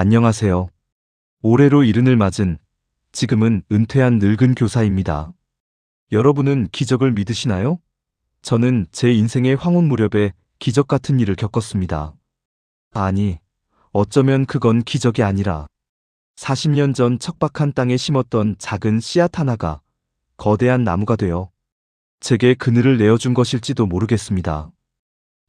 안녕하세요. 올해로 70을 맞은, 지금은 은퇴한 늙은 교사입니다. 여러분은 기적을 믿으시나요? 저는 제 인생의 황혼 무렵에 기적 같은 일을 겪었습니다. 아니, 어쩌면 그건 기적이 아니라 40년 전 척박한 땅에 심었던 작은 씨앗 하나가 거대한 나무가 되어 제게 그늘을 내어준 것일지도 모르겠습니다.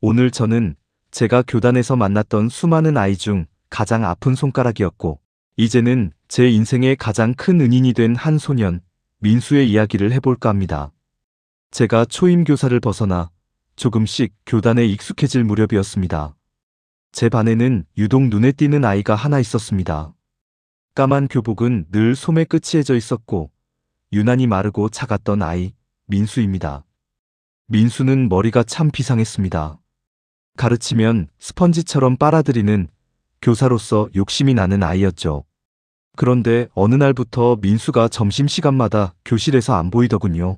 오늘 저는 제가 교단에서 만났던 수많은 아이 중 가장 아픈 손가락이었고, 이제는 제 인생의 가장 큰 은인이 된 한 소년, 민수의 이야기를 해볼까 합니다. 제가 초임 교사를 벗어나 조금씩 교단에 익숙해질 무렵이었습니다. 제 반에는 유독 눈에 띄는 아이가 하나 있었습니다. 까만 교복은 늘 소매 끝이 해져 있었고, 유난히 마르고 작았던 아이, 민수입니다. 민수는 머리가 참 비상했습니다. 가르치면 스펀지처럼 빨아들이는 교사로서 욕심이 나는 아이였죠. 그런데 어느 날부터 민수가 점심시간마다 교실에서 안 보이더군요.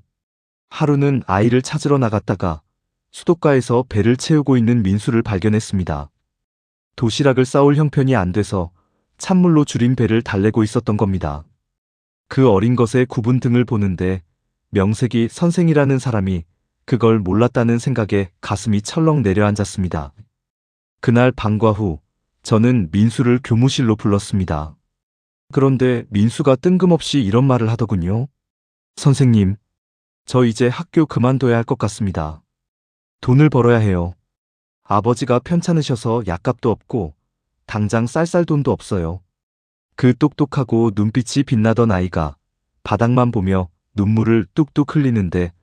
하루는 아이를 찾으러 나갔다가 수도가에서 배를 채우고 있는 민수를 발견했습니다. 도시락을 싸올 형편이 안 돼서 찬물로 줄인 배를 달래고 있었던 겁니다. 그 어린 것의 굽은 등을 보는데 명색이 선생이라는 사람이 그걸 몰랐다는 생각에 가슴이 철렁 내려앉았습니다. 그날 방과 후 저는 민수를 교무실로 불렀습니다. 그런데 민수가 뜬금없이 이런 말을 하더군요. 선생님, 저 이제 학교 그만둬야 할 것 같습니다. 돈을 벌어야 해요. 아버지가 편찮으셔서 약값도 없고 당장 쌀 돈도 없어요. 그 똑똑하고 눈빛이 빛나던 아이가 바닥만 보며 눈물을 뚝뚝 흘리는데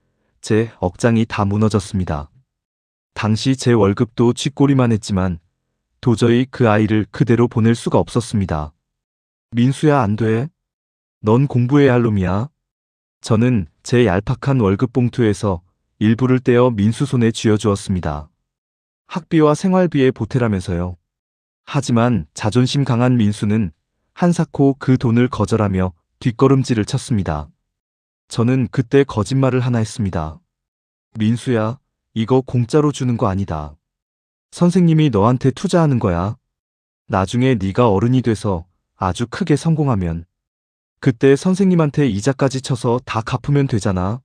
제 억장이 다 무너졌습니다. 당시 제 월급도 쥐꼬리만 했지만 도저히 그 아이를 그대로 보낼 수가 없었습니다. 민수야, 안 돼. 넌 공부해야 할 놈이야. 저는 제 얄팍한 월급 봉투에서 일부를 떼어 민수 손에 쥐어주었습니다. 학비와 생활비에 보태라면서요. 하지만 자존심 강한 민수는 한사코 그 돈을 거절하며 뒷걸음질을 쳤습니다. 저는 그때 거짓말을 하나 했습니다. 민수야, 이거 공짜로 주는 거 아니다. 선생님이 너한테 투자하는 거야. 나중에 네가 어른이 돼서 아주 크게 성공하면 그때 선생님한테 이자까지 쳐서 다 갚으면 되잖아.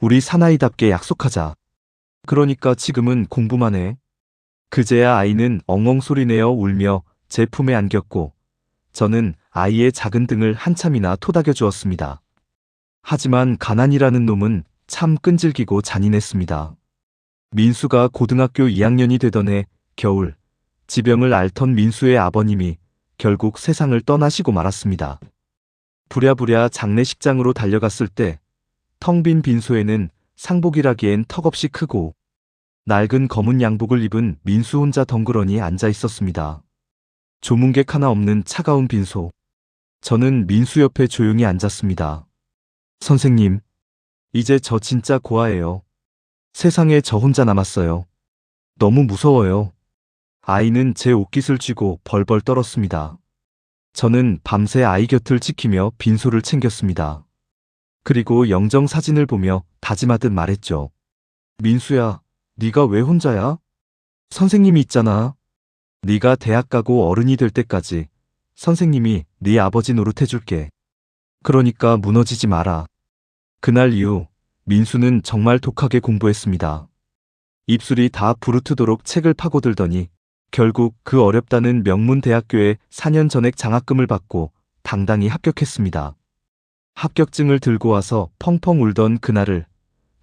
우리 사나이답게 약속하자. 그러니까 지금은 공부만 해. 그제야 아이는 엉엉 소리내어 울며 제 품에 안겼고 저는 아이의 작은 등을 한참이나 토닥여 주었습니다. 하지만 가난이라는 놈은 참 끈질기고 잔인했습니다. 민수가 고등학교 2학년이 되던 해 겨울, 지병을 앓던 민수의 아버님이 결국 세상을 떠나시고 말았습니다. 부랴부랴 장례식장으로 달려갔을 때 텅 빈 빈소에는 상복이라기엔 턱없이 크고 낡은 검은 양복을 입은 민수 혼자 덩그러니 앉아 있었습니다. 조문객 하나 없는 차가운 빈소. 저는 민수 옆에 조용히 앉았습니다. 선생님, 이제 저 진짜 고아예요. 세상에 저 혼자 남았어요. 너무 무서워요. 아이는 제 옷깃을 쥐고 벌벌 떨었습니다. 저는 밤새 아이 곁을 지키며 빈소를 챙겼습니다. 그리고 영정 사진을 보며 다짐하듯 말했죠. 민수야, 네가 왜 혼자야? 선생님이 있잖아. 네가 대학 가고 어른이 될 때까지 선생님이 네 아버지 노릇해줄게. 그러니까 무너지지 마라. 그날 이후 민수는 정말 독하게 공부했습니다. 입술이 다 부르트도록 책을 파고들더니 결국 그 어렵다는 명문 대학교에 4년 전액 장학금을 받고 당당히 합격했습니다. 합격증을 들고 와서 펑펑 울던 그날을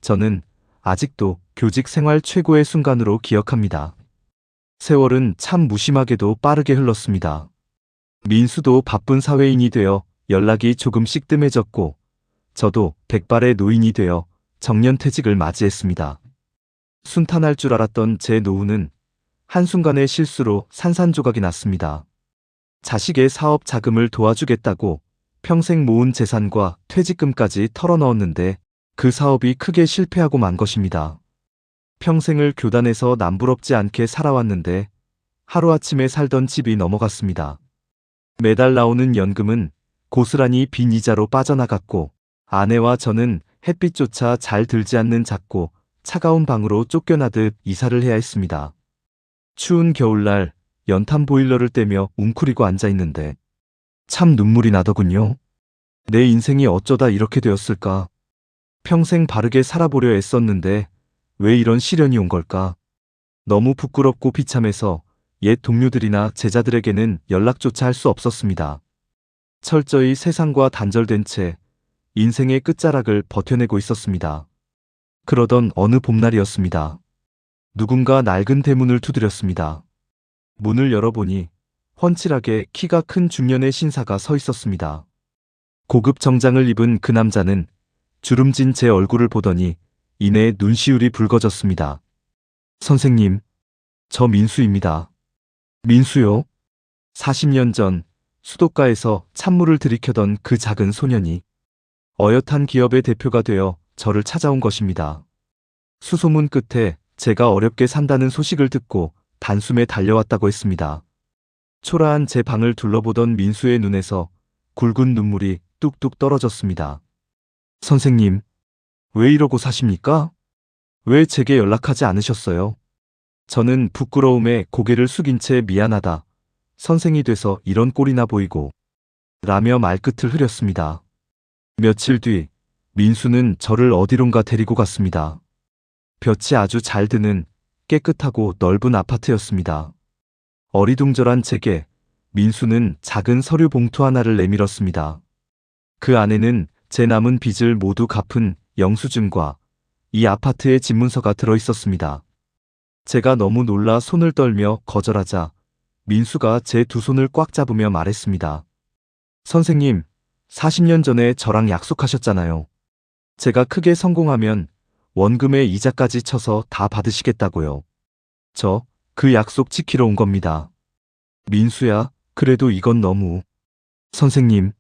저는 아직도 교직 생활 최고의 순간으로 기억합니다. 세월은 참 무심하게도 빠르게 흘렀습니다. 민수도 바쁜 사회인이 되어 연락이 조금씩 뜸해졌고 저도 백발의 노인이 되어 정년퇴직을 맞이했습니다. 순탄할 줄 알았던 제 노후는 한순간의 실수로 산산조각이 났습니다. 자식의 사업 자금을 도와주겠다고 평생 모은 재산과 퇴직금까지 털어넣었는데 그 사업이 크게 실패하고 만 것입니다. 평생을 교단에서 남부럽지 않게 살아왔는데 하루아침에 살던 집이 넘어갔습니다. 매달 나오는 연금은 고스란히 빈 이자로 빠져나갔고 아내와 저는 햇빛조차 잘 들지 않는 작고 차가운 방으로 쫓겨나듯 이사를 해야 했습니다. 추운 겨울날 연탄 보일러를 떼며 웅크리고 앉아있는데 참 눈물이 나더군요. 내 인생이 어쩌다 이렇게 되었을까? 평생 바르게 살아보려 애썼는데 왜 이런 시련이 온 걸까? 너무 부끄럽고 비참해서 옛 동료들이나 제자들에게는 연락조차 할 수 없었습니다. 철저히 세상과 단절된 채 인생의 끝자락을 버텨내고 있었습니다. 그러던 어느 봄날이었습니다. 누군가 낡은 대문을 두드렸습니다. 문을 열어보니 훤칠하게 키가 큰 중년의 신사가 서 있었습니다. 고급 정장을 입은 그 남자는 주름진 제 얼굴을 보더니 이내 눈시울이 붉어졌습니다. 선생님, 저 민수입니다. 민수요? 40년 전 수도가에서 찬물을 들이켜던 그 작은 소년이 어엿한 기업의 대표가 되어 저를 찾아온 것입니다. 수소문 끝에 제가 어렵게 산다는 소식을 듣고 단숨에 달려왔다고 했습니다. 초라한 제 방을 둘러보던 민수의 눈에서 굵은 눈물이 뚝뚝 떨어졌습니다. 선생님, 왜 이러고 사십니까? 왜 제게 연락하지 않으셨어요? 저는 부끄러움에 고개를 숙인 채 미안하다. 선생이 돼서 이런 꼴이나 보이고 라며 말끝을 흐렸습니다. 며칠 뒤 민수는 저를 어디론가 데리고 갔습니다. 볕이 아주 잘 드는 깨끗하고 넓은 아파트였습니다. 어리둥절한 제게 민수는 작은 서류 봉투 하나를 내밀었습니다. 그 안에는 제 남은 빚을 모두 갚은 영수증과 이 아파트의 집문서가 들어 있었습니다. 제가 너무 놀라 손을 떨며 거절하자 민수가 제 두 손을 꽉 잡으며 말했습니다. 선생님, 40년 전에 저랑 약속하셨잖아요. 제가 크게 성공하면 원금에 이자까지 쳐서 다 받으시겠다고요. 저 그 약속 지키러 온 겁니다. 민수야, 그래도 이건 너무. 선생님,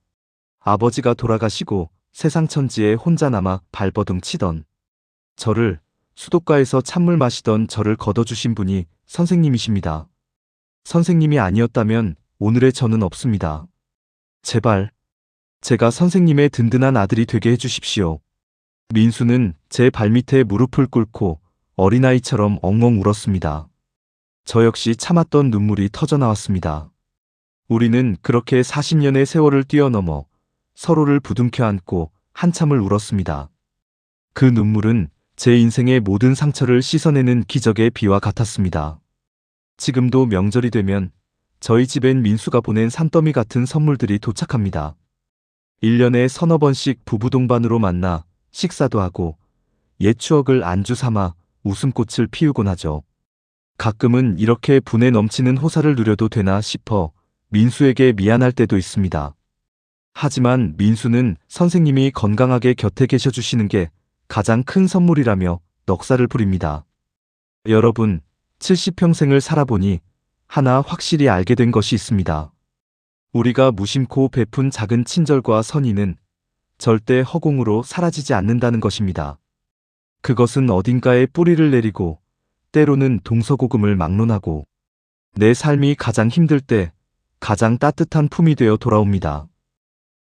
아버지가 돌아가시고 세상 천지에 혼자 남아 발버둥 치던 저를, 수도가에서 찬물 마시던 저를 걷어주신 분이 선생님이십니다. 선생님이 아니었다면 오늘의 저는 없습니다. 제발, 제가 선생님의 든든한 아들이 되게 해주십시오. 민수는 제 발밑에 무릎을 꿇고 어린아이처럼 엉엉 울었습니다. 저 역시 참았던 눈물이 터져나왔습니다. 우리는 그렇게 40년의 세월을 뛰어넘어 서로를 부둥켜 안고 한참을 울었습니다. 그 눈물은 제 인생의 모든 상처를 씻어내는 기적의 비와 같았습니다. 지금도 명절이 되면 저희 집엔 민수가 보낸 산더미 같은 선물들이 도착합니다. 1년에 서너 번씩 부부 동반으로 만나 식사도 하고 옛 추억을 안주 삼아 웃음꽃을 피우곤 하죠. 가끔은 이렇게 분에 넘치는 호사를 누려도 되나 싶어 민수에게 미안할 때도 있습니다. 하지만 민수는 선생님이 건강하게 곁에 계셔 주시는 게 가장 큰 선물이라며 넋살을 부립니다. 여러분, 70평생을 살아보니 하나 확실히 알게 된 것이 있습니다. 우리가 무심코 베푼 작은 친절과 선의는 절대 허공으로 사라지지 않는다는 것입니다. 그것은 어딘가에 뿌리를 내리고 때로는 동서고금을 막론하고 내 삶이 가장 힘들 때 가장 따뜻한 품이 되어 돌아옵니다.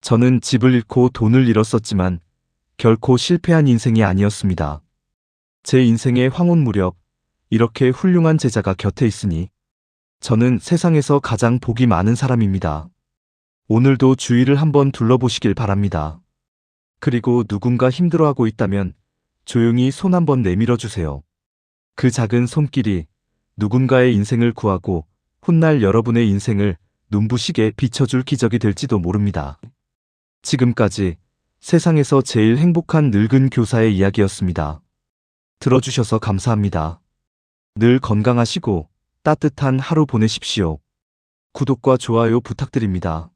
저는 집을 잃고 돈을 잃었었지만 결코 실패한 인생이 아니었습니다. 제 인생의 황혼 무렵 이렇게 훌륭한 제자가 곁에 있으니 저는 세상에서 가장 복이 많은 사람입니다. 오늘도 주위를 한번 둘러보시길 바랍니다. 그리고 누군가 힘들어하고 있다면 조용히 손 한번 내밀어 주세요. 그 작은 손길이 누군가의 인생을 구하고 훗날 여러분의 인생을 눈부시게 비춰줄 기적이 될지도 모릅니다. 지금까지 세상에서 제일 행복한 늙은 교사의 이야기였습니다. 들어주셔서 감사합니다. 늘 건강하시고 따뜻한 하루 보내십시오. 구독과 좋아요 부탁드립니다.